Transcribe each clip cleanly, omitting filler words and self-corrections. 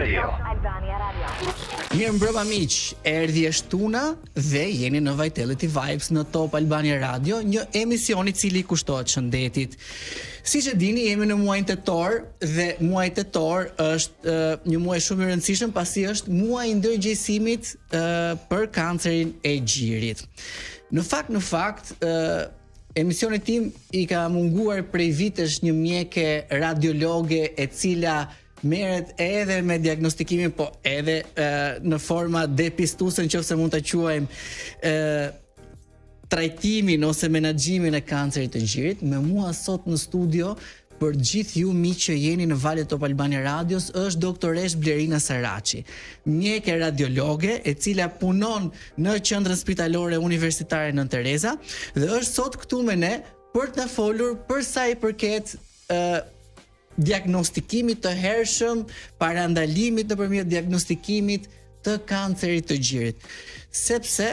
Radio. Mirë mbrëma miq, erdhi e shtuna dhe jeni në Vitality Vibes në Top Albania Radio, një emision I cili kushtohet shëndetit. Siç e dini, jemi në muajin tetor dhe muaji tetor është një muaj shumë I rëndësishëm pasi është muaji I ndërgjegjësimit për kancerin e gjirit. Në fakt, emisioni tim I ka munguar prej vitesh një mjeke radiologe e cila merret edhe me diagnostikimin, po edhe në forma depistuese nëse mund ta quajmë trajtimin ose menaxhimin e kancerit të gjirit. Me mua sot në studio për gjithë ju miq që jeni në valët Top Albania Radios është doktoresh Blerina Saraçi, mjeke radiologe e cila punon në Qendrën Spitalore Universitare Nën Tereza dhe është sot këtu me ne për të na folur për sa I përket diagnostikimit të hershëm, parandalimit nëpërmjet diagnostikimit të kancerit të gjirit. Sepse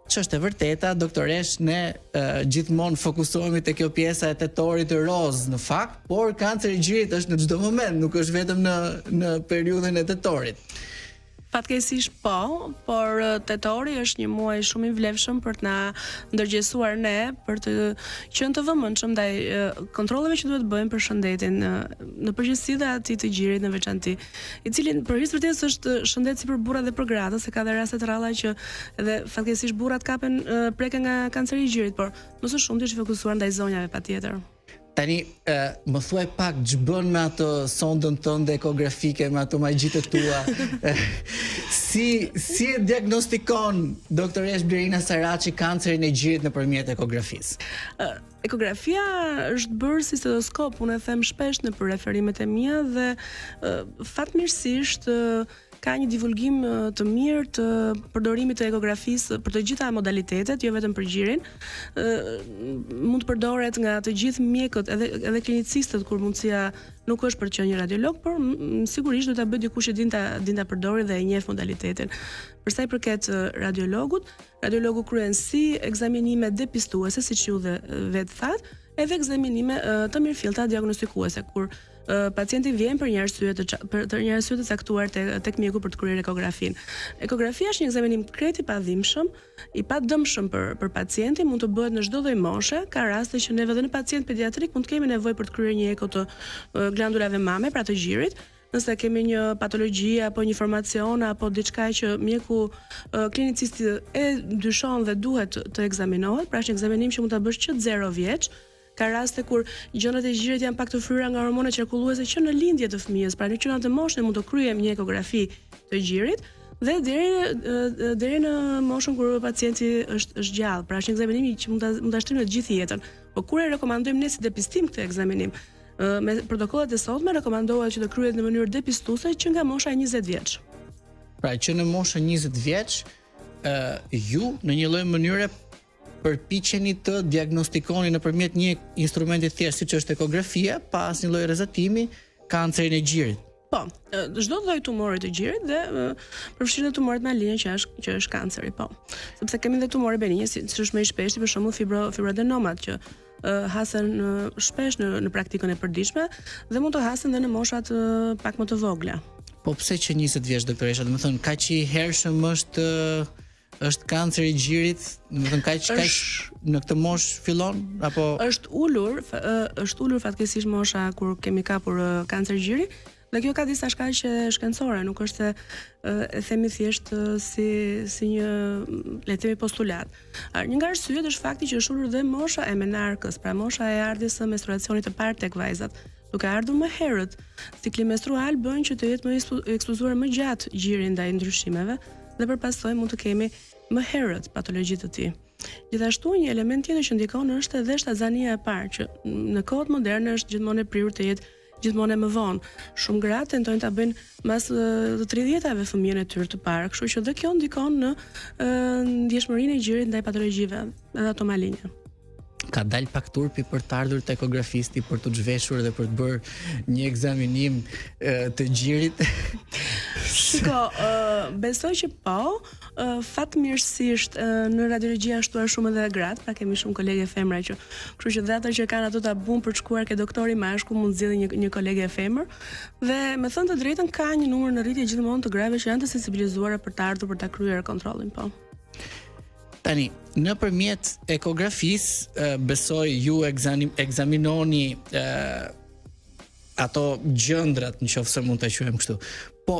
ç'është e vërteta, doktoresh, ne gjithmonë fokusohemi te kjo pjesa e tetorit të roz në fakt, por kanceri I gjirit është në çdo moment, nuk është vetëm në periudhën e tetorit. Fatkeqësisht po, por tetori është një muaj shumë I vlefshëm për të na ndërgjegjësuar ne për të qenë të vëmendshëm ndaj kontrolleve që duhet bëjmë për shëndetin në përgjithësi dhe atij të gjirit në veçantë, I cili përveç vërtetës është shëndet si për burrat dhe për gratë, se ka dhe raste të rralla që edhe fatkeqësisht burrat kapen preke nga kanceri I gjirit, por më së shumti është fokusuar ndaj zonjave patjetër. Tani, më thuaj pak ç'bën me ato sondën tënde ekografike, me ato magjitë tua. Si e diagnostikon doktoresh Blerina Saraçi kancerin e gjirit nëpërmjet ekografisë? Ekografia është bërë si stetoskop, unë e them shpesh në për referimet e mia dhe fatmirësisht ka një divulgim të mirë të përdorimit të ekografisë për të gjitha modalitetet, jo vetëm për gjirin. Mund të përdoret nga të gjithë mjekët, edhe klinicistët kur mundësia nuk është për të qenë një radiolog, por sigurisht do ta bëj dikush që din ta përdori dhe e njeh modalitetin. Për sa I përket radiologu kryen si ekzaminime depistuese, siç ju dhe vetë thatë, edhe ekzaminime të mirëfillta diagnostikuese, kur pacienti vjen për një arsye të caktuar tek mjeku për të kryer ekografinë. Ekografia është një ekzaminim krejt I padhimshëm, I padëmshëm për pacientin, mund të bëhet në çdo lloj moshe, ka raste që neve edhe në pacient pediatrik mund të kemi nevojë për të kryer një eko të glandulave mame, pra të gjirit. Nëse kemi një patologji apo një informacion apo diçka që mjeku klinicisti e dyshon dhe duhet të ekzaminohet, pra është një ekzaminim që mund ta bësh që 0 vjeç. Ka raste kur gjërat e gjirit janë pak të fryera nga hormonet qarkulluese që në lindje të fëmijës, pra në qenat e moshës mund të kryejmë një ekografi të gjirit dhe deri në moshën kur pacienti është gjallë, pra është një ekzaminim që mund ta shtrim në të gjithë jetën. Po kur e rekomandojmë ne si depistim këtë ekzaminim? Me protokollet e sotme rekomandohet që të kryhet në mënyrë depistuese që nga mosha e 20 vjeç. Pra që në moshën 20 vjeç, ju në një lloj mënyre përpiqeni të diagnostikoni nëpërmjet një instrumenti thjesht siç është ekografia, pa asnjë lloj rrezatimi, kancerin e gjirit. Po, çdo lloj tumori të gjirit dhe përfshirën tumoret malignë që është kanceri, po. Sepse kemi edhe tumore benignë, si është më I shpeshti, për shembull fibroadenomat që hasen shpesh në praktikën e përditshme dhe mund të hasen edhe në moshat pak më të vogla. Po pse që 20 vjeç doktoresha, do të thonë kaq I hershëm është kanceri I gjirit, do të thënë kaq në këtë moshë fillon apo është ulur fatkeqësisht mosha kur kemi kapur kancer gjiri, dhe kjo ka disa shkaqe shkencore, nuk është se e themi thjesht si një le të themi postulat. Një nga arsyet është fakti që është ulur dhe mosha e menarkës, pra mosha e ardhjes së menstruacionit të parë tek vajzat. Duke ardhur më herët, cikli menstrual bën që të jetë më ekspozuar më gjatë gjiri ndaj ndryshimeve dhe përpasoj mund të kemi më herët patologji të tij. Gjithashtu një element tjetër që ndikon është edhe shtazania e parë, që në kohët moderne është gjithmonë e prirur të jetë gjithmonë më vonë. Shumë gra tentojnë ta bëjnë mas të 30-tave fëmijën e tyre të parë, kështu që dhe kjo ndikon në ndjeshmërinë e gjirit ndaj patologjive, edhe ato maligne. Ka dal pak turpi për të ardhur te ekografisti për të zhveshur dhe për të bërë një ekzaminim të gjirit. Shiko, besoj që po, fatmirësisht në radiologjia shtuar shumë edhe gratë, pra kemi shumë kolege femra që, kështu që dhe ata që kanë ato tabun për të shkuar ke doktori mashkull mund zgjidhin një kolege femër, dhe me thënë të drejtën ka një numër në rritje gjithmonë të grave që janë të sensibilizuara për të ardhur për ta kryer kontrollin, po. Tani, nëpërmjet ekografisë, besoj ju ekzaminoni ato gjëndrat, nëse mund ta quajmë kështu. Po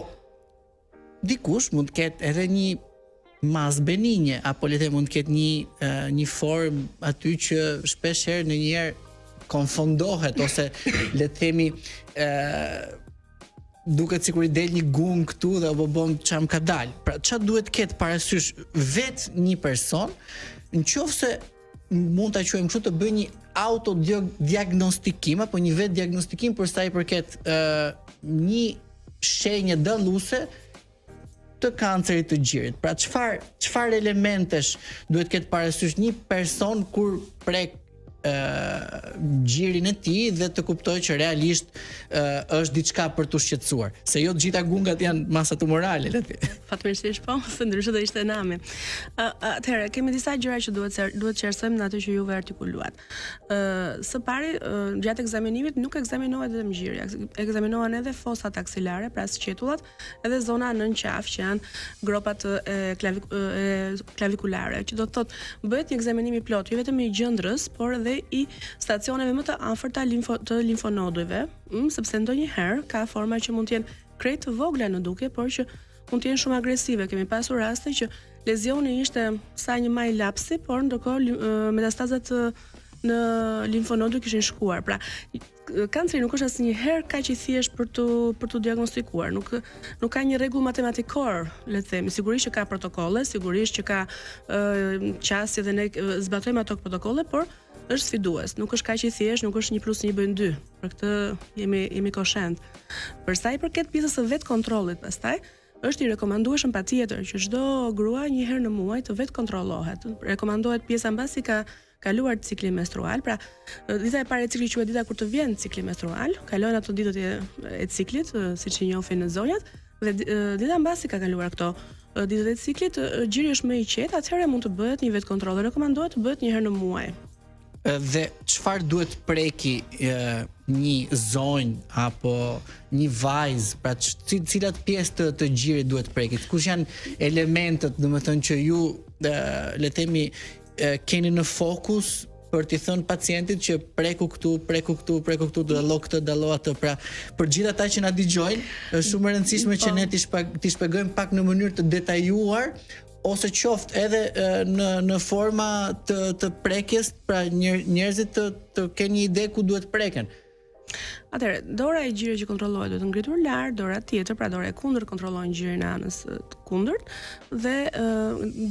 dikush mund të ketë edhe një mas benigne, apo le të them mund të ketë një formë aty që shpesh herë ndonjëherë konfondohet ose le të themi duket sikur i del një gung këtu dhe apo bëm çam ka dal. Pra ç'a duhet ketë parasysh vetë një person, nëse mund ta quajmë kështu, të bëjë një autodiagnostikim apo një vetë diagnostikim për sa i përket një shenjë dalluese të kancerit të gjirit. Pra çfarë elementesh duhet ketë parasysh një person kur prek gjirin e tij dhe të kuptojë që realisht është diçka për t'u shqetësuar, se jo të gjitha gungat janë masa tumorale, le të thënë. Fatmirësisht po, se ndryshe do ishte nami. Atëherë kemi disa gjëra që duhet qersojmë në atë që juve artikuluat. Së pari, gjatë ekzaminimit nuk ekzaminohet vetëm gjiri, ekzaminohen edhe fosat aksilare, pra sqetullat, edhe zona nën qaf që janë gropat klavikulare, që do të thotë bëhet një ekzaminim i plot, jo vetëm i gjendrës, por edhe i stacioneve më të afërta të limfonodujve, sepse ndonjëherë ka forma që mund të jenë krejt të vogla në dukje, por që mund të jenë shumë agresive. Kemi pasur raste që lezioni ishte sa një maj lapsi, por ndërkohë metastazat në limfonoduj kishin shkuar. Pra, kanceri nuk është asnjëherë kaq i thjesht për tu diagnostikuar. Nuk ka një rregull matematikor, le të themi. Sigurisht që ka protokolle, sigurisht që ka qasje dhe ne zbatojmë ato protokolle, por është sfidues. Nuk është kaq i thjesht, nuk është 1+1 bëjnë 2. Për këtë jemi koshent. Për sa i përket pjesës së vet kontrollit, pastaj është i rekomandueshëm patjetër që çdo grua një herë në muaj të vet kontrollohet. Rekomandohet pjesa mbasi ka kaluar ciklin menstrual, pra dita e parë e ciklit quhet dita kur të vjen cikli menstrual, kalojnë ato ditët e ciklit, siç i njohin në zonjat, dhe dita mbasi ka kaluar këto ditët e ciklit, gjiri është më i qetë, atëherë mund të bëhet një vet kontroll. Rekomandohet të bëhet një herë në muaj. Dhe çfarë duhet preki një zonjë apo një vajzë, pra cilat pjesë të gjirit duhet prekit? Kush janë elementët, domethënë që ju le të themi keni në fokus për t'i thënë pacientit që preku këtu, dallo këtë, dallo atë. Pra, për gjithë ata që na dëgjojnë, është shumë e rëndësishme që ne t'i shpjegojmë pak në mënyrë të detajuar, ose qoftë edhe në forma të prekjes, pra njerëzit të kenë një ide ku duhet preken. Atëherë, dora e gjirit që kontrollohet duhet ngritur lart, dora tjetër, pra dora e kundërt kontrollon gjirin në anës të kundërt, dhe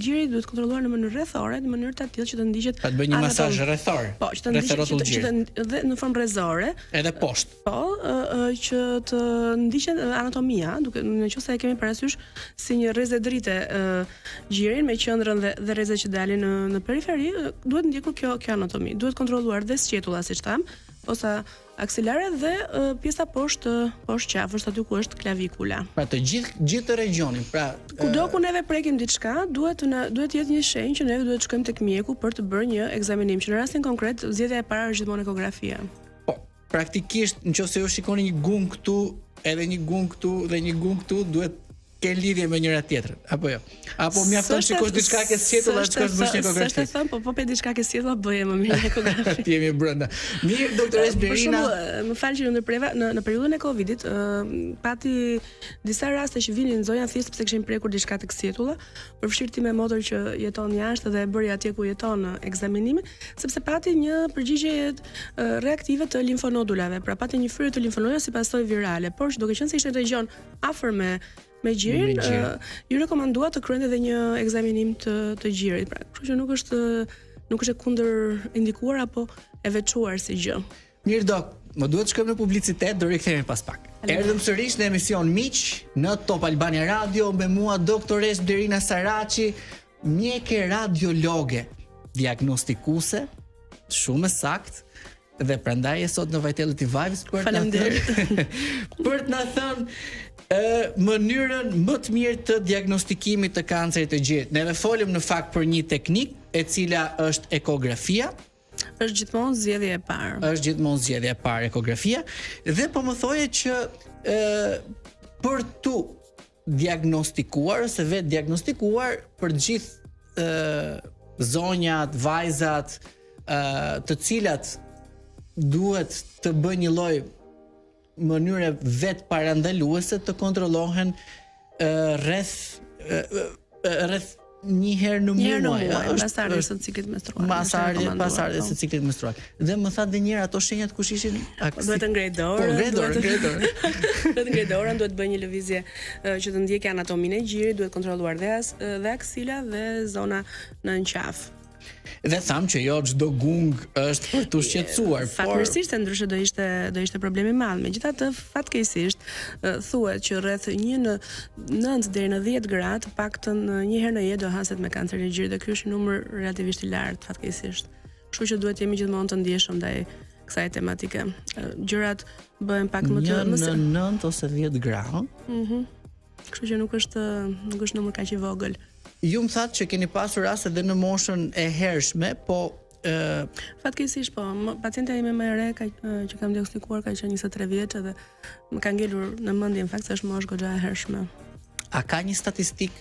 gjiri duhet kontrolluar në mënyrë rrethore, në mënyrë të tillë që të ndiqet. Pa të bëj një masazh rrethor. Po, që të ndiqet dhe në formë rrezore. Edhe poshtë. Po, që të ndiqet anatomia, duke nëse e kemi parasysh si një rrezë drite gjirin me qendrën dhe rrezet që dalin në periferi, duhet ndjekur kjo anatomi. Duhet kontrolluar dhe sqetulla, siç tham, ose aksilare dhe pjesa poshtë qafës, aty ku është klavikula. Pra të gjithë regionin, pra kudo ku neve prekim diçka, duhet jetë një shenjë që neve duhet të shkojmë tek mjeku për të bërë një ekzaminim, që në rastin konkret zgjedhja e parë është gjithmonë ekografia. Po, praktikisht nëse ju shikoni një gung këtu, edhe një gung këtu dhe një gung këtu, duhet ke lidhje me njëra tjetrën, apo jo? Apo mjafton shikosh diçka ke sqetull dhe shkosh bësh një ekografi. S'është thënë, po pe diçka ke sqetull bëje më mirë ekografi. Ti jemi brenda. Mirë, doktoresh Blerina. Për shembull, më fal që ndërpreva në periudhën e Covidit, pati disa raste që vinin në zonja thjesht sepse kishin prekur diçka tek sqetulla, përfshirë ti me motor që jeton jashtë dhe e bëri atje ku jeton ekzaminimin, sepse pati një përgjigje reaktive të limfonodulave, pra pati një fryrje të limfonodulave si pasojë virale, por që duke qenë se ishte në region afër me gjirin, ju rekomandua të kryente edhe një ekzaminim të gjirit. Pra, kështu që nuk është e kundër indikuar apo e veçuar si gjë. Mirë dok, më duhet të shkojmë në publicitet, do rikthehemi pas pak. Erdhëm sërish në emision Miq në Top Albania Radio me mua doktoresh Blerina Saraçi, mjeke radiologe, diagnostikuese, shumë sakt, dhe prandaj e sot në Vajtellët i Vajvës për të na thënë Mënyrën më të mirë të diagnostikimit të kancerit të gjirit. Neve folëm në fakt për një teknik e cila është ekografia. Është gjithmonë zgjedhja e parë. Ekografia dhe po më thoje që për tu diagnostikuar ose vetë diagnostikuar për gjithë zonjat, vajzat, të cilat duhet të bëjnë një lloj mënyre vetë parandaluese të kontrollohen rreth një herë në muaj, pas ardhjes së ciklit menstrual. Pas ardhjes së ciklit menstrual. Dhe më tha dhe njëra ato shenjat kush ishin? Duhet të ngrej dorën. Duhet të ngrej dorën, duhet të bëj një lëvizje që të ndjekë anatominë e gjirit, duhet kontrolluar dhe aksila dhe zona nën qaf. Dhe tham që jo çdo gung është për të shqetësuar, fatmirësisht se ndryshe do ishte problem i madh. Megjithatë, fatkeqësisht thuhet që rreth 1/9 deri në 10 gradë, paktën një herë në jetë do haset me kancer të gjirit dhe ky është një numër relativisht i lartë fatkeqësisht. Kështu që duhet jemi gjithmonë të ndjeshëm ndaj kësaj tematike. Gjërat bëhen pak më të 9 ose 10 gradë. Kështu që nuk është numër kaq i vogël. Ju më thatë që keni pasur raste dhe në moshën e hershme, po fatkeqësisht po, pacienta ime më e re që kam diagnostikuar ka qenë 23 vjeç dhe më ka ngelur në mendje në fakt se është moshë goxha e hershme. A ka një statistik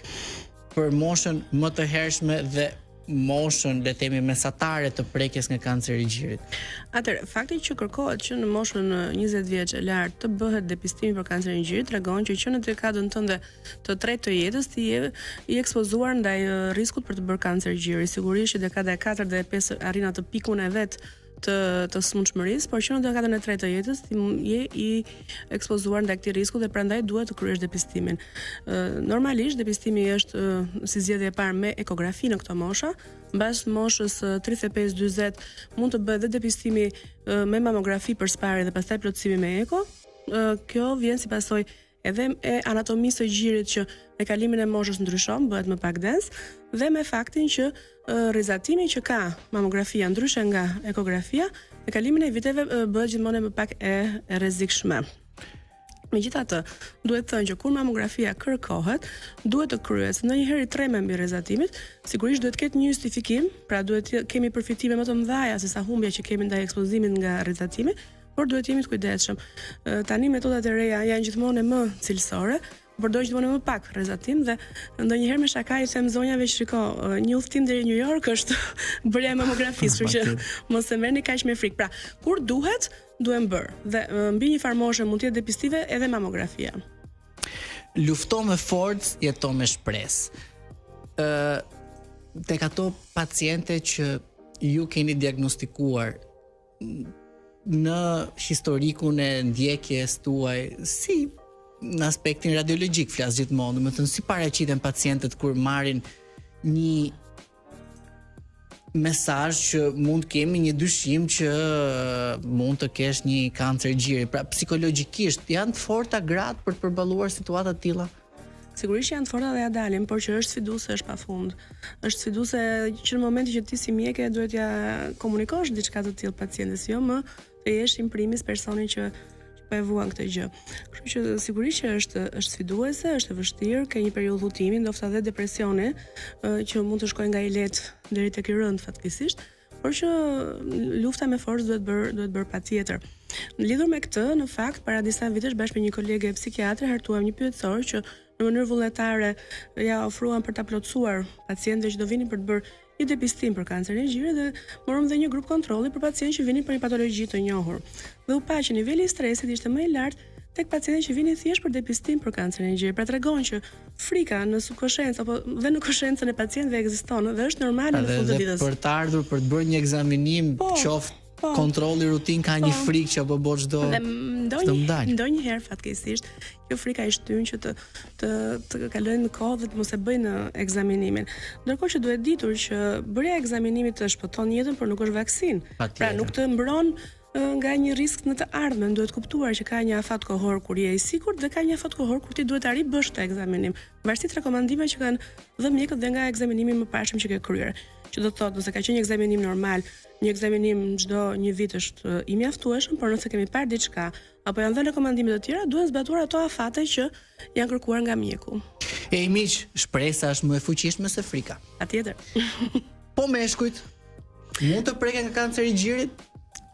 për moshën më të hershme dhe moshën, le të themi, mesatare të prekjes nga kanceri i gjirit? Atëherë, fakti që kërkohet që në moshën 20 vjeç e lart të bëhet depistimi për kancerin e gjirit tregon që në dekadën tënde të tretë të jetës ti je i ekspozuar ndaj riskut për të bërë kancer gjiri. Sigurisht që dekada e 4 dhe e 5 arrin atë pikun e vet të smundshmërisë, por që në dekadën e tretë të jetës ti je i ekspozuar ndaj këtij risku dhe prandaj duhet të kryesh depistimin. Normalisht depistimi është si zgjedhje e parë me ekografi në këtë moshë. Mbas moshës 35-40 mund të bëhet dhe depistimi me mamografi për sparje dhe pastaj plotësimi me eko. Kjo vjen si pasojë edhe e anatomisë së gjirit që me kalimin e moshës ndryshon, bëhet më pak dens, dhe me faktin që rrezatimi që ka mamografia ndryshe nga ekografia, me kalimin e viteve bëhet gjithmonë më pak e rrezikshme. Megjithatë, duhet thënë që kur mamografia kërkohet, duhet të kryhet ndonjëherë treme mbi rrezatimit, sigurisht duhet të ketë një justifikim, pra duhet kemi përfitime më të mëdha se sa humbja që kemi ndaj ekspozimit nga rrezatimi, por duhet jemi të kujdesshëm. Tani metodat e reja janë gjithmonë më cilësore, përdor gjithmonë më pak rrezatim dhe ndonjëherë me shaka i them zonjave që shiko, një udhtim deri në New York është bërja e mamografisë, kështu që mos e merrni kaq me frikë. Pra, kur duhet bërë dhe mbi një farë moshe mund të jetë depistive edhe mamografia. Lufto me forcë, jeto me shpresë. Tek ato paciente që ju keni diagnostikuar në historikun e ndjekjes tuaj, si në aspektin radiologjik flas gjithmonë, do të thënë si paraqiten pacientët kur marrin një mesazh që mund kemi një dyshim që mund të kesh një kancer gjiri. Pra psikologjikisht janë të forta gratë për të përballuar situata të tilla. Sigurisht janë të forta dhe ja dalin, por që është sfiduese është pafund. Është sfiduese që në momentin që ti si mjeke duhet ja komunikosh diçka të tillë pacientit, jo më të jesh imprimis personi që po e vuan këtë gjë. Kështu që sigurisht që është sfiduese, është e vështirë, ka një periudhë hutimi, ndoshta edhe depresioni, që mund të shkojë nga i lehtë deri tek i rënd fatkeqësisht, por që lufta me forcë duhet bërë patjetër. Lidhur me këtë, në fakt, para disa vitesh bashkë me një kolege psikiatre hartuam një pyetësor që në mënyrë vullnetare ja ofruan për ta plotësuar pacientëve që do vinin për të bërë një depistim për kancerin e gjirit dhe morëm dhe një grup kontrolli për pacientë që vinin për një patologji të njohur. Dhe u pa që niveli i stresit ishte më i lartë tek pacientët që vinin thjesht për depistim për kancerin e gjirit. Pra tregon që frika në subkonsciencë apo dhe në konsciencën e pacientëve ekziston dhe është normale në fund të ditës. Për të ardhur për të bërë një ekzaminim, qoftë kontrolli rutin ka një frikë që apo bë çdo ndonjëherë fatkeqësisht kjo frika i shtyn që të kalojnë kohë dhe të mos e bëjnë ekzaminimin. Ndërkohë që duhet ditur që bërja e ekzaminimit të shpëton jetën, por nuk është vaksinë. Pra nuk të mbron nga një risk në të ardhmen. Duhet kuptuar që ka një afat kohor kur je i sigurt dhe ka një afat kohor kur ti duhet të bësh këtë ekzaminim, varësisht rekomandimeve që kanë dhënë mjekët dhe nga ekzaminimi më parshëm që ke kryer. Që do të thotë, nëse ka qenë një ekzaminim normal, një ekzaminim çdo një vit është i mjaftueshëm, por nëse kemi parë diçka apo janë dhënë rekomandime të tjera, duhen zbatuar ato afate që janë kërkuar nga mjeku. E miq, shpresa është më e fuqishme se frika. Patjetër. Po meshkujt mund të preken nga kanceri i gjirit?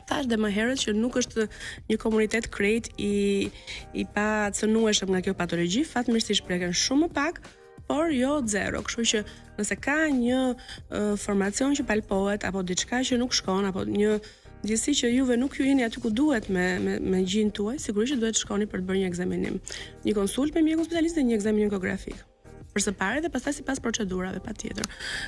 Thash dhe më herët që nuk është një komunitet krejt i pa cënueshëm nga kjo patologji, fatmirësisht preken shumë më pak, por jo zero. Kështu që nëse ka një formacion që palpohet apo diçka që nuk shkon apo një gjësi që juve nuk ju jeni aty ku duhet me gjin tuaj, sigurisht duhet shkoni për të bërë një ekzaminim. Një konsult me mjekun specialist dhe një ekzaminim ekografik. Për së pari dhe pastaj sipas procedurave patjetër.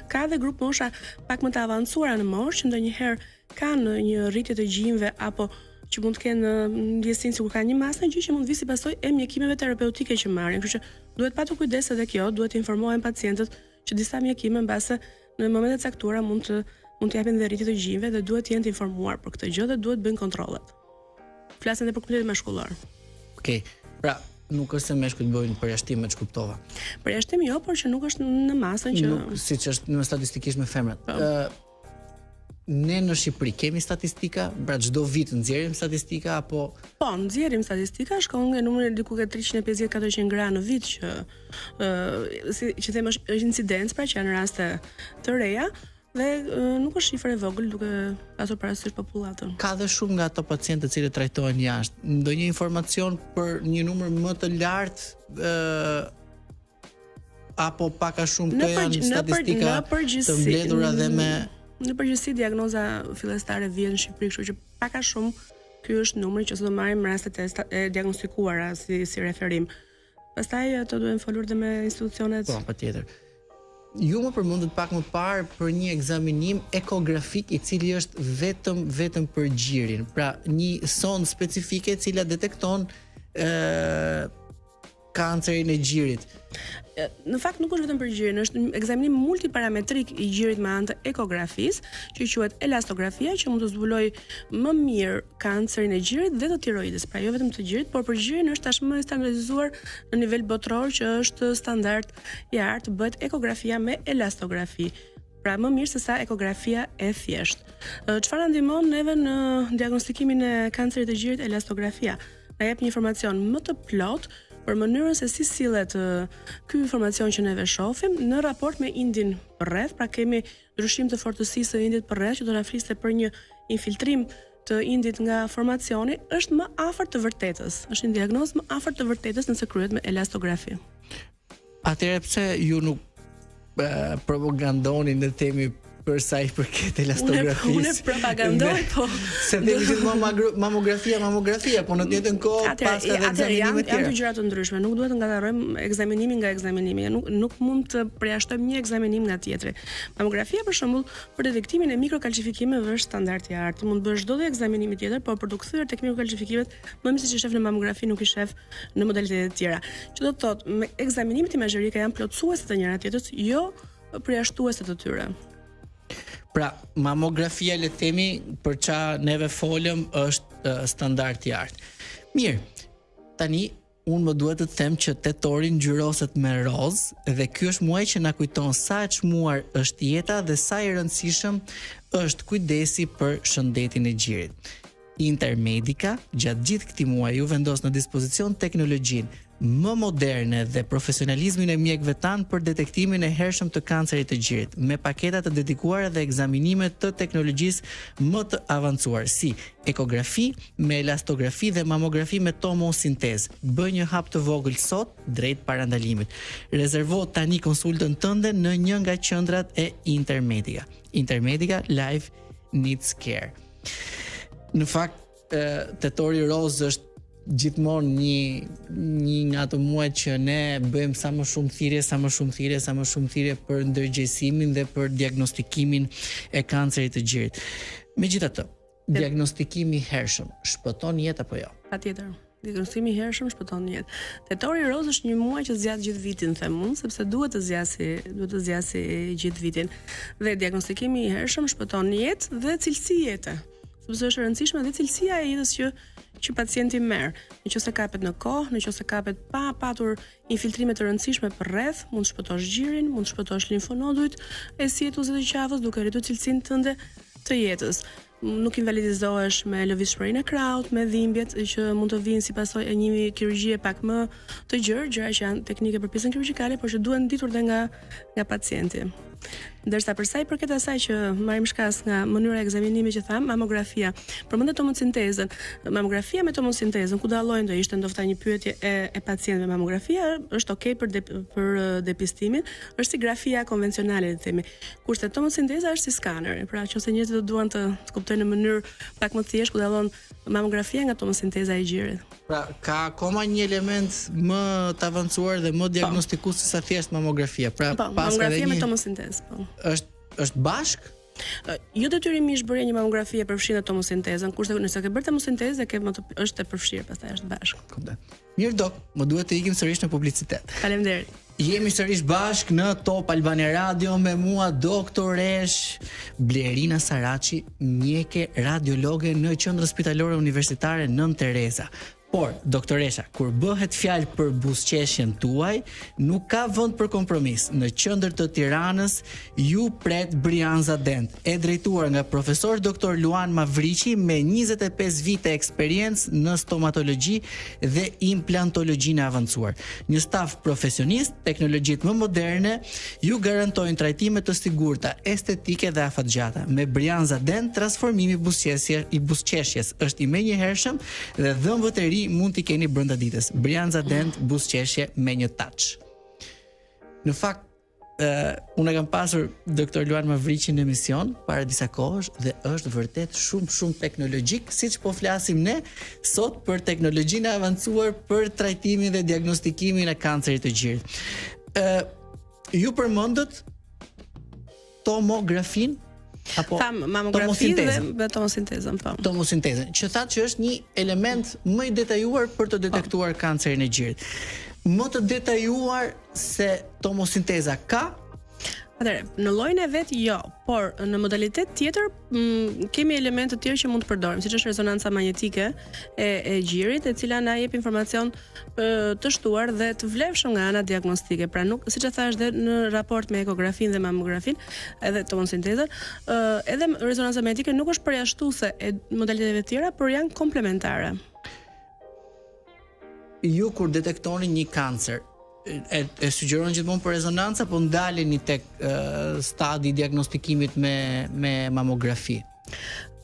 Ka edhe grup mosha pak më të avancuara në moshë që ndonjëherë kanë një rritje të gjinjve apo që mund të kenë ndjesinë sikur kanë një masë gjë që mund vi si pasojë e mjekimeve terapeutike që marrin. Kështu që duhet patur kujdes edhe kjo, duhet të informohen pacientët që disa mjekime mbase në momente të caktuara mund të japin dhe rritje të gjinjve dhe duhet të jenë të informuar për këtë gjë dhe duhet bëjnë kontrollet. Flasin edhe për komunitetin mashkullor. Okej. Pra, nuk është se meshkujt bëjnë përjashtim me ç'kuptova. Përjashtim jo, por që nuk është në masën që nuk siç është në statistikisht me femrat. Ne në Shqipëri kemi statistika, pra çdo vit nxjerrim statistika apo nxjerrim statistika, shkon nga numri diku ke 350-400 gra në vit që që them është incidencë, pra që janë raste të reja dhe nuk është shifër e vogël duke pasur parasysh popullatën. Ka dhe shumë nga ato pacientë të cilët trajtohen jashtë. Ndonjë informacion për një numër më të lartë apo pak a shumë të janë statistika të mbledhura dhe me në përgjithësi diagnoza fillestare vjen në Shqipëri, kështu që pak a shumë ky është numri që do marrim rastet e diagnostikuara si referim. Pastaj ato duhen folur dhe me institucionet. Po, patjetër. Ju më përmendët pak më parë për një ekzaminim ekografik i cili është vetëm për gjirin. Pra, një sondë specifike e cila detekton kancerin e gjirit. Në fakt nuk është vetëm për gjirin, është një ekzaminim multiparametrik i gjirit me anë të ekografisë, që quhet elastografia, që mund të zbulojë më mirë kancerin e gjirit dhe të tiroidës. Pra jo vetëm të gjirit, por për gjirin është tashmë standardizuar në nivel botror që është standard i artë bëhet ekografia me elastografi. Pra më mirë se sa ekografia e thjeshtë. Çfarë ndihmon neve në diagnostikimin e kancerit të gjirit elastografia? Na jep një informacion më të plotë për mënyrën se si sillet ky informacion që neve shohim në raport me indin përreth, pra kemi ndryshim të fortësisë së indit përreth që do na fliste për një infiltrim të indit nga formacioni, është më afër të vërtetës. Është një diagnozë më afër të vërtetës nëse kryhet me elastografi. Atëherë pse ju nuk propagandoni në temi për sa i përket elastografisë? Unë propagandoj, po. Se themi gjithmonë mamografia, po në të njëjtën kohë pas ka ekzaminime tjera. Janë dy gjëra të ndryshme, nuk duhet të ngatarojmë ekzaminimin nga ekzaminimi. Nuk mund të përjashtojmë një ekzaminim nga tjetri. Mamografia për shembull, për detektimin e mikrokalcifikimeve është standard i artë. Mund të bësh çdo ekzaminim tjetër, por për të kthyer tek mikrokalcifikimet, më mirë se shef në mamografi nuk i shef në modalitetet e tjera. Që do të thotë, me ekzaminimet imagjërike janë plotësuese të njëra tjetrës, jo përjashtuese të tyre. Pra, mamografia le themi për ça neve folëm është standard i artë. Mirë, tani unë më duhet të them që tetori ngjyroset me roz dhe ky është muaj që na kujton sa e çmuar është jeta dhe sa i rëndësishëm është kujdesi për shëndetin e gjirit. Intermedica gjatë gjithë këtij muaji ju vendos në dispozicion teknologjinë më moderne dhe profesionalizmin e mjekëve tanë për detektimin e hershëm të kancerit të gjirit, me paketa të dedikuara dhe ekzaminime të teknologjisë më të avancuar, si ekografi me elastografi dhe mamografi me tomosintezë. Bëj një hap të vogël sot drejt parandalimit. Rezervo tani konsultën tënde në një nga qendrat e Intermedica. Intermedica Life Needs Care. Në fakt, tetori roz është gjithmonë një nga ato muaj që ne bëjmë sa më shumë thirrje për ndërgjegjësimin dhe për diagnostikimin e kancerit të gjirit. Megjithatë, diagnostikimi i hershëm shpëton jetë apo jo? Patjetër. Diagnostikimi i hershëm shpëton jetë. Tetori roz është një muaj që zgjat gjithë vitin, them unë, sepse duhet të zgjasë gjithë vitin. Dhe diagnostikimi i hershëm shpëton jetë dhe cilësi jete. sepse është e rëndësishme dhe cilësia e jetës që pacienti merr. Nëse kapet në kohë, nëse kapet pa patur infiltrime të rëndësishme përreth, mund të shpëtosh gjirin, mund të shpëtosh limfonodujt e sietus dhe të qafës duke rritur cilësinë tënde të jetës. Nuk invalidizohesh me lëvizshmërinë e krahut, me dhimbjet që mund të vinë si pasojë e një kirurgjie pak më të gjerë, gjëra që janë teknike për pjesën kirurgjikale, por që duhen nditur dhe nga pacienti. Ndërsa për sa i përket asaj që marrim shkas nga mënyra e ekzaminimit që tham, mamografia. Përmendet tomosintezën. Mamografia me tomosintezën, ku dallojnë do ishte ndoshta një pyetje e pacientëve. Mamografia është okay për depistimin, është si grafia konvencionale, le të themi. Kurse tomosinteza është si skaneri. Pra, nëse njerëzit do duan të kuptojnë në mënyrë pak më thjeshtë ku dallon mamografia nga tomosinteza e gjirit. Pra, ka akoma një element më të avancuar dhe më diagnostikues se sa thjesht mamografia. Pra, mamografia me tomosintezë. Është bashk? Jo detyrimisht bërja një mamografi e përfshin tomosintezën, kurse nëse ke bërë tomosintezë është e përfshirë, pastaj është bashk. Mirë dok, më duhet të ikim sërish në publicitet. Faleminderit. Jemi sërish bashk në Top Albania Radio me mua doktoresh Blerina Saraçi, mjeke radiologe në Qendrën Spitalore Universitare Nën Tereza. Por, doktoresha, kur bëhet fjalë për buzëqeshjen tuaj, nuk ka vend për kompromis. Në qendër të Tiranës ju pret Brianza Dent, e drejtuar nga profesor doktor Luan Mavriqi me 25 vite eksperiencë në stomatologji dhe implantologjinë e avancuar. Një staf profesionist, teknologjitë më moderne ju garantojnë trajtime të sigurta, estetike dhe afatgjata. Me Brianza Dent, transformimi i buzëqeshjes është i menjëhershëm dhe dhëmbët e ri mund t'i keni brenda ditës. Brianza Dent, buzëqeshje me një touch. Në fakt, unë kam pasur doktor Luan Mavriqin në emision para disa kohësh dhe është vërtet shumë teknologjik, siç po flasim ne sot për teknologjinë e avancuar për trajtimin dhe diagnostikimin e kancerit të gjirit. Ju përmendët tomografin apo mamografi dhe tomosintezën, po. Tomosintezën, që thatë që është një element më i detajuar për të detektuar kancerin e gjirit. Më të detajuar se tomosinteza ka? Atëherë, në llojin e vet jo, por në modalitet tjetër kemi elemente të tjerë që mund të përdorim, siç është rezonanca magnetike e gjirit, e cila na jep informacion të shtuar dhe të vlefshëm nga ana diagnostike. Pra nuk, siç e thash dhe në raport me ekografinë dhe mamografin, edhe tomosintezën, edhe rezonanca magnetike nuk është përjashtuese e modaliteteve të tjera, por janë komplementare. Ju kur detektoni një kancer, e sugjeron gjithmonë për rezonancë apo ndaleni tek stadi i diagnostikimit me mamografi?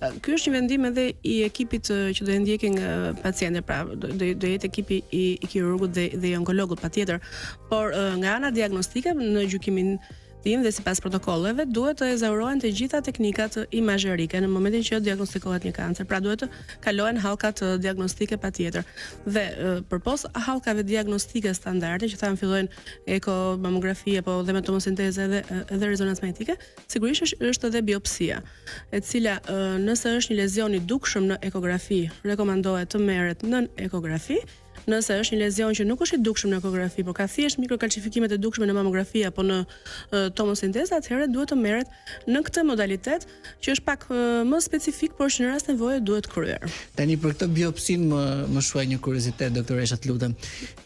Ky është një vendim edhe i ekipit që do e ndjekin pacientë, pra do jetë ekipi i kirurgut dhe i onkologut patjetër, por nga ana diagnostike në gjykimin tim dhe sipas protokolleve duhet të ezaurohen të gjitha teknikat imazherike në momentin që diagnostikohet një kancer. Pra duhet të kalohen hallkat diagnostike patjetër. Dhe përpos hallkave diagnostike standarde që thamë fillojnë eko, mamografi apo dhe me tomosintezë edhe rezonancë magnetike, sigurisht është edhe biopsia, e cila nëse është një lezion i dukshëm në ekografi, rekomandohet të merret në ekografi. Nëse është një lezion që nuk është i dukshëm në ekografi, por ka thjesht mikrokalcifikimet e dukshme në mamografi apo në tomosintezë, atëherë duhet të merret në këtë modalitet që është pak më specifik, por që në rast nevoje duhet kryer. Tani për këtë biopsinë më shuaj një kuriozitet, doktoresha, të lutem.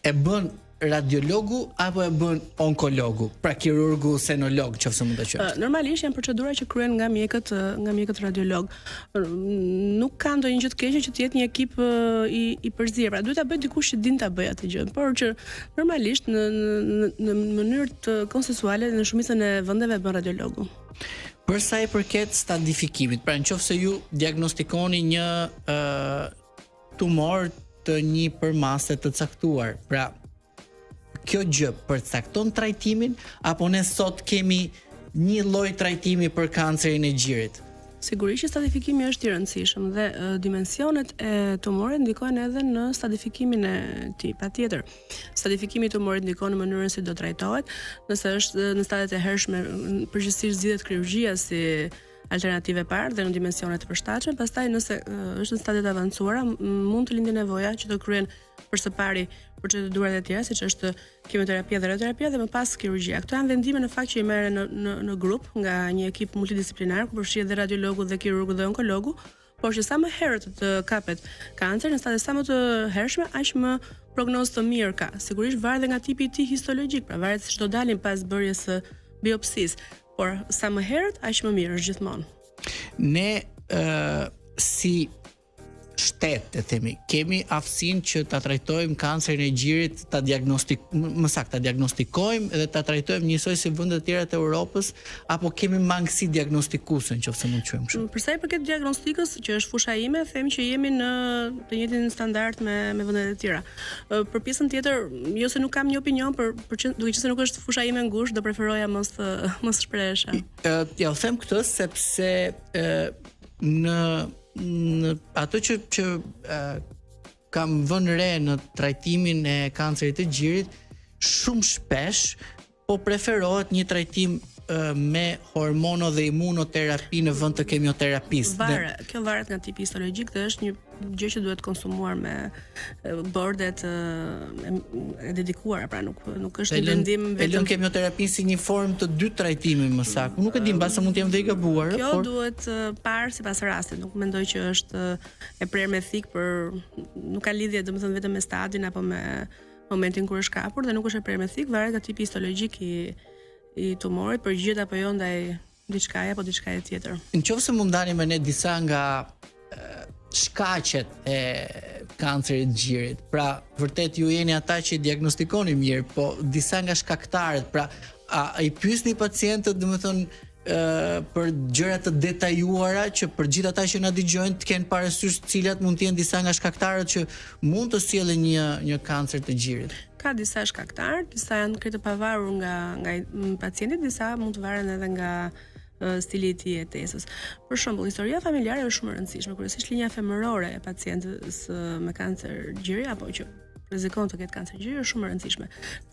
E bën radiologu apo e bën onkologu, pra kirurgu, senolog, nëse mund të quhet? Normalisht janë procedura që kryhen nga mjekët radiolog. Nuk ka ndonjë gjë të keqe që të jetë një ekip i përzier. Pra duhet ta bëj dikush që din ta bëj atë gjë, por që normalisht në mënyrë të konsensuale në shumicën e vendeve bën radiologu. Për sa i përket stadifikimit, pra nëse ju diagnostikoni një tumor të një përmase të caktuar, pra kjo gjë përcakton trajtimin apo ne sot kemi një lloj trajtimi për kancerin e gjirit? Sigurisht që stadifikimi është i rëndësishëm dhe dimensionet e tumorit ndikojnë edhe në stadifikimin e tij. Patjetër, stadifikimi i tumorit ndikon në mënyrën se do trajtohet, nëse është në stadiet e hershme, përgjithsisht zgjidhet kirurgjia si alternative parë dhe në dimensione të përshtatshme. Pastaj nëse është në stadiet e avancuara, mund të lindë nevoja që të kryhen për së pari procedurat e tjera, siç është kimioterapia dhe radioterapia dhe më pas kirurgjia. Këto janë vendime në fakt që i merren në grup nga një ekip multidisiplinar ku përfshihet dhe radiologu dhe kirurgu dhe onkologu, por që sa më herët të kapet kancer në stade sa më të hershme, aq më prognozë të mirë ka. Sigurisht varet nga tipi i tij histologjik, pra varet se çdo dalin pas bërjes së biopsisë, por sa më herët aq më mirë është gjithmonë. Ne si shtet, të themi, kemi aftësinë që ta trajtojmë kancerin e gjirit, ta diagnostikojmë dhe ta trajtojmë njësoj si vendet e tjera të Europës, apo kemi mangësi diagnostikuese, nëse mund të quajmë kështu. Për sa i përket diagnostikës, që është fusha ime, them që jemi në të njëjtin standard me vendet e tjera. Për pjesën tjetër, jo se nuk kam një opinion, duke qenë se nuk është fusha ime ngushtë, do preferoja mos shprehesha. Ja u them këtë sepse në ato që kam vënë re në trajtimin e kancerit të gjirit, shumë shpesh po preferohet një trajtim me hormono dhe imunoterapi në vend të kemioterapisë. Kjo varet nga tipi histologjik dhe është një gjë që duhet konsumuar me bordet e dedikuara, pra nuk është një vendim vetëm. E lën kemioterapinë si një formë të dy trajtimi më saktë. Nuk e di, mbase mund të jem dhe i gabuar. Kjo duhet parë sipas rastit. Nuk mendoj që është e prerë me thik nuk ka lidhje domethënë vetëm me stadin apo me momentin kur është kapur dhe nuk është e prerë me thik, varet nga tipi histologjik i tumorit, përgjigjet apo jo ndaj diçkaje apo diçkaje tjetër. Nëse mund ndalim me ne disa nga shkaqet e kancerit të gjirit. Pra, vërtet ju jeni ata që diagnostikoni mirë, po disa nga shkaktarët, pra i pyesni pacientët, domethënë për gjëra të detajuara që për gjithë ata që na dëgjojnë të kenë parasysh cilat mund të jenë disa nga shkaktarët që mund të sjellin një kancer të gjirit. Ka disa shkaktarë, disa janë krejtë pavarur nga pacienti, disa mund të varen edhe nga stili i tij jetesës. Për shembull, historia familjare është shumë e rëndësishme, kryesisht linja femërore e pacientës me kancer gjiri apo që rrezikon të ketë kancer gjiri është shumë e rëndësishme.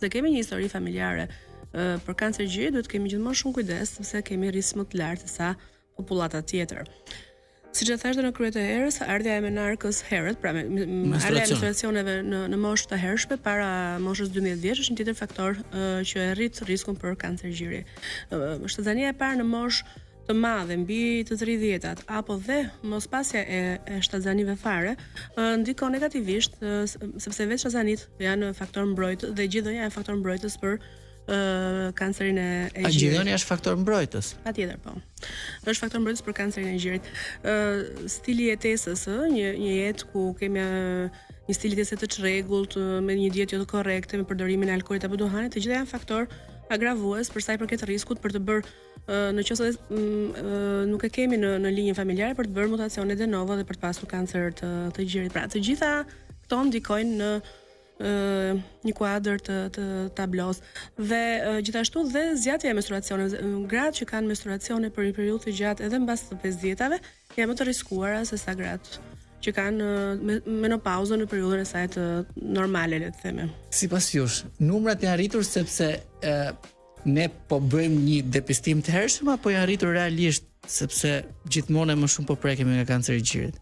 Dhe kemi një histori familjare për kancer gjiri, duhet kemi gjithmonë shumë kujdes sepse kemi risk më të lartë se sa popullata tjetër. Siç e thashë në kryet e herës, ardha e menarkës herët, pra ardha e menstruacioneve në moshë të hershme para moshës 12 vjeç është një tjetër faktor që e rrit riskun për kancer gjiri. Shtazania e parë në moshë të madhe mbi të 30-tat apo dhe mospasja e shtazanive fare ndikon negativisht sepse vetë shtazanit janë faktor mbrojtës dhe gjithëdhënia janë faktor mbrojtës për kancerin e gjirit. A gjithëdhënia është faktor mbrojtës? Patjetër, po. Është faktor mbrojtës për kancerin e gjirit. Stili i jetesës, një jetë ku kemi një stil jetese të çrregullt, me një dietë jo të korrekte, me përdorimin e alkoolit apo duhanit, të gjitha janë faktor agravues për sa i përket riskut për të bërë nëse nuk e kemi në linjën familjare për të bërë mutacione de novo dhe për të pasur kancer të gjirit. Pra, të gjitha këto ndikojnë në një kuadër të tablos dhe gjithashtu dhe zgjatja e menstruacioneve. Gratë që kanë menstruacione për një periudhë të gjatë edhe mbas të 50-tave janë më të rrezikuara se sa gratë që kanë menopauzën në periudhën e saj të normale, le të themi. Sipas jush, numrat janë arritur sepse ne po bëjmë një depistim të hershëm apo janë arritur realisht sepse gjithmonë më shumë po prekemi nga kanceri i gjirit?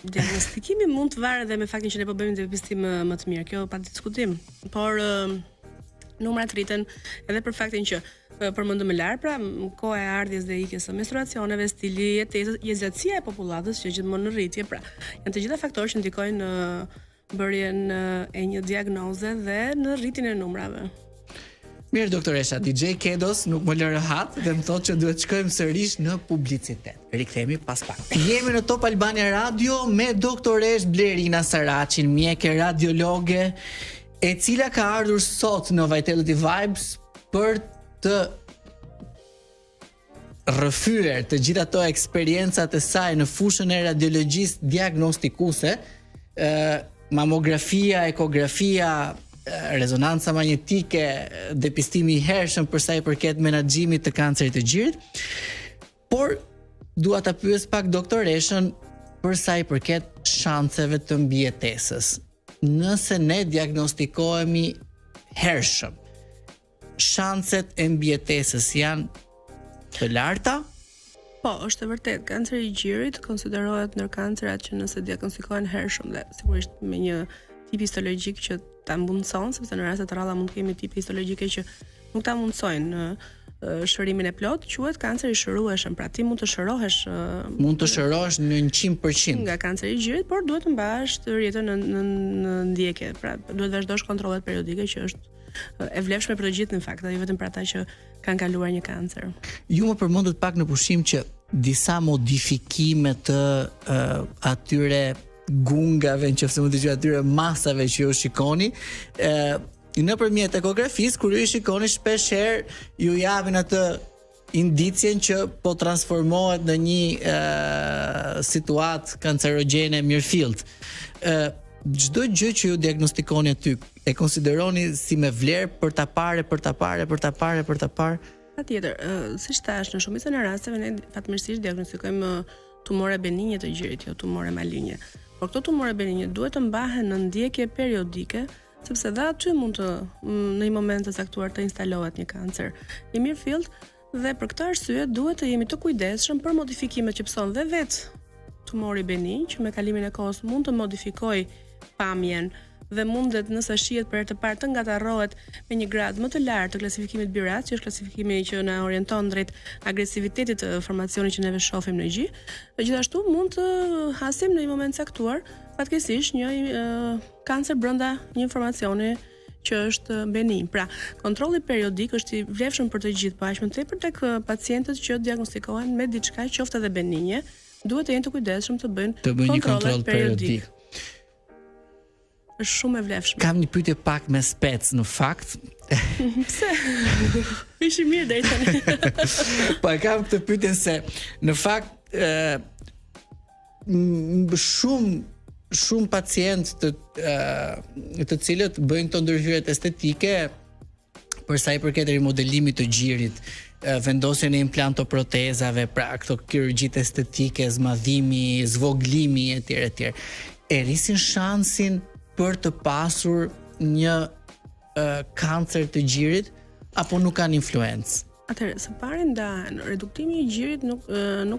Diagnostikimi mund të varet dhe me faktin që ne po bëjmë depistim më të mirë, kjo pa diskutim. Por numrat rriten edhe për faktin që përmendëm më lart, pra koha e ardhjes dhe ikjes së menstruacioneve, stili i jetesës, jetësia e popullatës që gjithmonë në rritje, pra janë të gjitha faktorë që ndikojnë në bërjen e një diagnoze dhe në rritjen e numrave. Mirë, doktoresha, DJ Kedos nuk më lë rehat dhe më thotë që duhet shkojmë sërish në publicitet. Rikthehemi pas pak. Jemi në Top Albania Radio me doktoresh Blerina Saracin, mjeke radiologe, e cila ka ardhur sot në Vitality Vibes për të rrëfyer të gjitha ato eksperiencat e saj në fushën e radiologjisë diagnostikuese, mamografia, ekografia, rezonanca magnetike, depistimi i hershëm për sa i përket menaxhimit të kancerit të gjirit. Por dua ta pyes pak doktoreshën për sa i përket shanseve të mbijetesës. Nëse ne diagnostikohemi hershëm, shanset e mbijetesës janë të larta? Po, është e vërtet. Kanceri i gjirit konsiderohet ndër kancerat që nëse diagnostikohen hershëm dhe sigurisht me një tip histologjik që ta mundson, sepse në raste të rralla mund të kemi tipe histologjike që nuk ta mundsojnë shërimin e plot, quhet kancer i shërueshëm. Pra ti mund të shërohesh në 100% nga kanceri i gjirit, por duhet të mbash të rjetën në ndjekje. Pra duhet vazhdosh kontrollet periodike që është e vlefshme për të gjithë në fakt, jo vetëm për ata që kanë kaluar një kancer. Ju më përmendët pak në pushim që disa modifikime të atyre gungave, nëse mund të thoj atyre masave që ju shikoni, nëpërmjet ekografisë, kur ju shikoni shpesh herë ju japin atë indicjen që po transformohet në një situatë kancerogjene mirëfillt. Çdo gjë që ju diagnostikoni aty, e konsideroni si me vlerë për ta parë? Patjetër, siç thash, në shumicën e rasteve ne fatmirësisht diagnostikojmë tumore benigne të gjirit, jo tumore maligne. Por këto tumore benigne duhet të mbahen në ndjekje periodike, sepse dhe aty mund të në një moment të caktuar të instalohet një kancer i mirëfillt, dhe për këtë arsye duhet të jemi të kujdesshëm për modifikimet që pson dhe vetë tumori benign, që me kalimin e kohës mund të modifikojë pamjen dhe mundet nëse shihet për herë të parë të ngatarrohet me një grad më të lartë të klasifikimit BIRAT, që është klasifikimi që na orienton drejt agresivitetit të formacionit që neve shohim në gjë. Gjithashtu mund të hasim në një moment caktuar fatkeqësisht një kancer brenda një formacioni që është benign. Pra, kontrolli periodik është i vlefshëm për të gjithë, po aq më tepër tek pacientët që diagnostikohen me diçka qoftë edhe benigne, duhet të jenë të kujdesshëm të bëjnë një kontroll periodik. Është shumë e vlefshme. Kam një pyetje pak me spec në fakt. Pse? Ishi mirë deri tani. Po e kam këtë pyetjen se në fakt shumë pacientë të cilët bëjnë këto ndërhyrjet estetike për sa i përket rimodelimit të gjirit, vendosjen e implantoprotezave, pra këto kirurgjitë estetike, zmadhimi, zvoglimi etj. E rrisin shansin për të pasur një kancer të gjirit apo nuk kanë influencë? Atëherë, së pari ndahen, reduktimi i gjirit nuk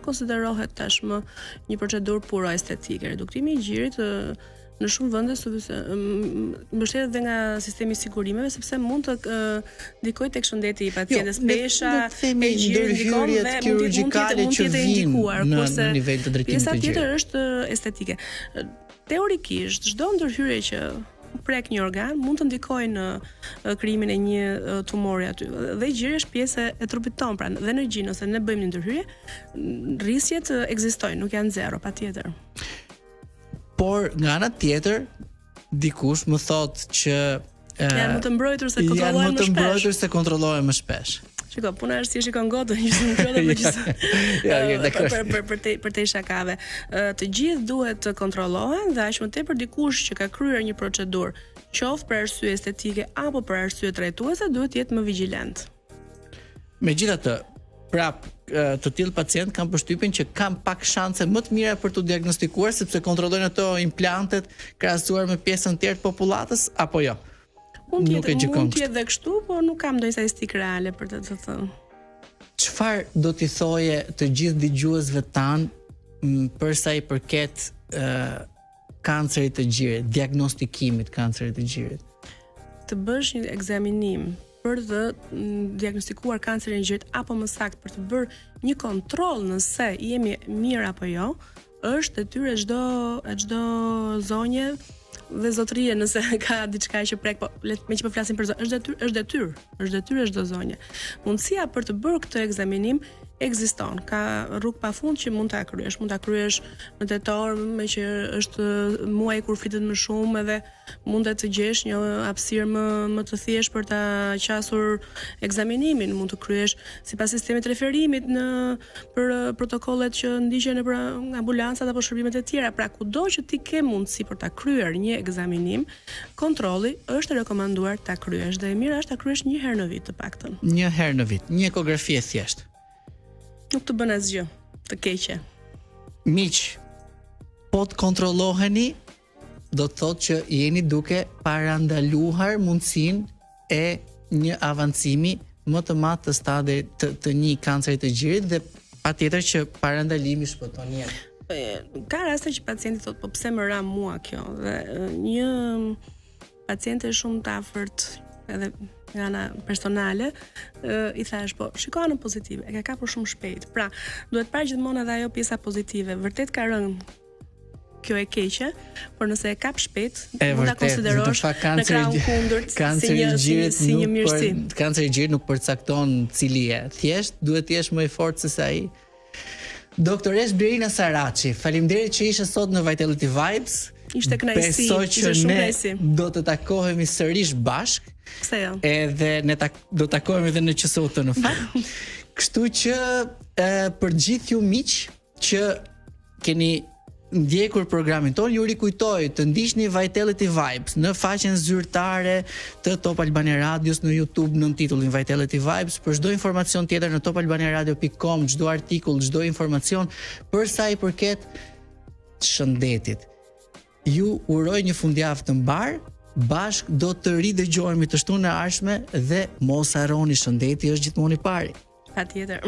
konsiderohet tashmë një procedurë puro estetike. Reduktimi i gjirit në shumë vende mbështetet edhe nga sistemi i sigurimeve, sepse mund të ndikojë tek shëndeti i pacientës, pesha e gjirit ndikon dhe kirurgjikale që vijnë në nivel të drejtimit të gjirit. Pjesa tjetër është estetike. Teorikisht, çdo ndërhyrje që prek një organ mund të ndikojë në krijimin e një tumori aty. Dhe gjiri është pjesë e trupit ton, pra dhe në gjin ose ne bëjmë një ndërhyrje, rrisjet ekzistojnë, nuk janë zero, patjetër. Por nga ana tjetër, dikush më thotë që janë më të mbrojtur se kontrollohen më shpesh. Shiko, puna është si shikon gotën, për te shakave. Të gjithë duhet të kontrollohen dhe aq më tepër dikush që ka kryer një procedurë, qoftë për arsye estetike apo për arsye trajtuese, duhet të jetë më vigjilent. Megjithatë, prap të tillë pacient kanë përshtypjen që kanë pak shanse më të mira për të diagnostikuar sepse kontrollojnë ato implantet krahasuar me pjesën tjetër të popullatës apo jo. Mund të jetë edhe kështu, por nuk kam ndonjë statistikë reale për të thënë. Çfarë do t'i thoje të gjithë dëgjuesve tan për sa i përket kancerit të gjirit, diagnostikimit kancerit të gjirit? Të bësh një ekzaminim për të diagnostikuar kancerin e gjirit apo më saktë për të bërë një kontroll nëse jemi mirë apo jo, është detyrë e çdo zonje dhe zotërie nëse ka diçka që prek, po me që po flasim për zonë, është detyrë çdo zonje. Mundësia për të bërë këtë ekzaminim ekziston. Ka rrugë pafund që mund ta kryesh. Mund ta kryesh në tetor, me që është muaj kur flitet më shumë, edhe mund të gjesh një hapësirë më të thjeshtë për ta qasur ekzaminimin. Mund të kryesh sipas sistemit referimit për protokollet që ndiqen nëpër ambulancat apo shërbimet e tjera. Pra kudo që ti ke mundësi për ta kryer një ekzaminim, kontrolli është rekomanduar ta kryesh dhe e mira është ta kryesh një herë në vit të paktën. Një herë në vit, një ekografi e thjeshtë. Nuk të bën asgjë të keqe. Miq, po të kontrolloheni, do të thotë që jeni duke parandaluar mundësinë e një avancimi më të madh të stadit të një kanceri të gjirit dhe patjetër që parandalimi shpëton jetë. Ka raste që pacienti thotë, po pse më ra mua kjo? Dhe një paciente shumë të afërt, edhe nga ana personale, I thash, po, shiko anën pozitive, e ka kapur shumë shpejt. Pra, duhet parë gjithmonë edhe ajo pjesa pozitive. Vërtet ka rënë kjo e keqe, por nëse e kap shpejt, mund ta konsiderosh në krahun kundërt si një mirësi. Kanceri i gjirit nuk përcakton cili je. Thjesht duhet të jesh më I fortë se sa ai. Doktoresh Blerina Saraçi, faleminderit që ishe sot në Vitality Vibes. Ishte kënaqësi, ishte shumë kënaqësi. Do të takohemi sërish bashk. Pse jo? Edhe ne do takohemi edhe në QSOT në fakt. Kështu që për gjithë ju miq që keni ndjekur programin ton, ju rikujtoj të ndiqni Vitality Vibes në faqen zyrtare të Top Albania Radios në YouTube në titullin Vitality Vibes. Për çdo informacion tjetër në topalbaniaradio.com, çdo artikull, çdo informacion për sa I përket shëndetit. Ju uroj një fundjavë të mbar. Bashk do të ridëgjohemi të shtunën e ardhshme dhe mos harroni, shëndeti është gjithmonë I pari. Patjetër.